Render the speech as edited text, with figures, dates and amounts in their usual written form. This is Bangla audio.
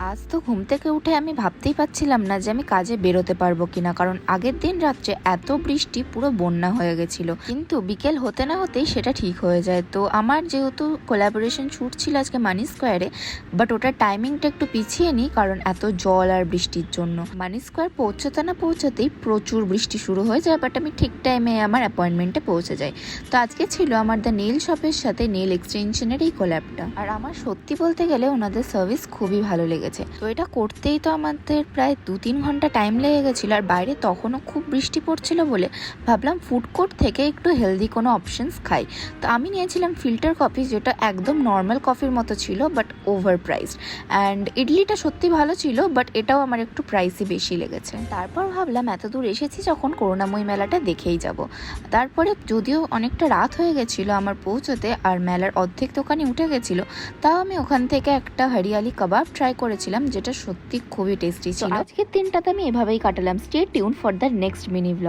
আজ তো ঘুম থেকে উঠে আমি ভাবতেই পারছিলাম না যে আমি কাজে বেরোতে পারবো কিনা, কারণ আগের দিন রাত্রে এত বৃষ্টি পুরো বন্যা হয়ে গেছিল। কিন্তু বিকেল হতে না হতেই সেটা ঠিক হয়ে যায়। তো আমার যেহেতু কোলাবোরেশন শ্যুট ছিল আজকে মানি স্কোয়ারে, বাট ওটার টাইমিংটা একটু পিছিয়ে নিই কারণ এত জল আর বৃষ্টির জন্য। মানি স্কোয়ার পৌঁছতে না পৌঁছতেই প্রচুর বৃষ্টি শুরু হয়ে যায়, বাট আমি ঠিক টাইমে আমার অ্যাপয়েন্টমেন্টে পৌঁছে যাই। তো আজকে ছিল আমার দ্য নেল শপের সাথে নেল এক্সটেনশনের এই কোল্যাবটা, আর আমার সত্যি বলতে গেলে ওনাদের সার্ভিস খুবই ভালো লেগেছে। তো এটা করতেই তো আমাদের প্রায় 2-3 ঘন্টা টাইম লেগে গেছিলো, আর বাইরে তখনও খুব বৃষ্টি পড়ছিল বলে ভাবলাম ফুড কোর্ট থেকে একটু হেলদি কোনো অপশনস খাই। তো আমি নিয়েছিলাম ফিল্টার কফি, যেটা একদম নর্মাল কফির মতো ছিল বাট ওভার প্রাইসড। অ্যান্ড ইডলিটা সত্যি ভালো ছিল, বাট এটাও আমার একটু প্রাইসই বেশি লেগেছে। তারপর ভাবলাম এত দূর এসেছি যখন করুণাময়ী মেলাটা দেখেই যাব। তারপরে যদিও অনেকটা রাত হয়ে গেছিলো আমার পৌঁছতে, আর মেলার অর্ধেক দোকানে উঠে গেছিলো, তাও আমি ওখান থেকে একটা হরিয়ালি কাবাব ট্রাই করেছিলাম, যেটা সত্যি খুবই টেস্টি ছিল। আজকের দিনটাতে আমি এভাবেই কাটালাম। Stay tune for the next mini blog.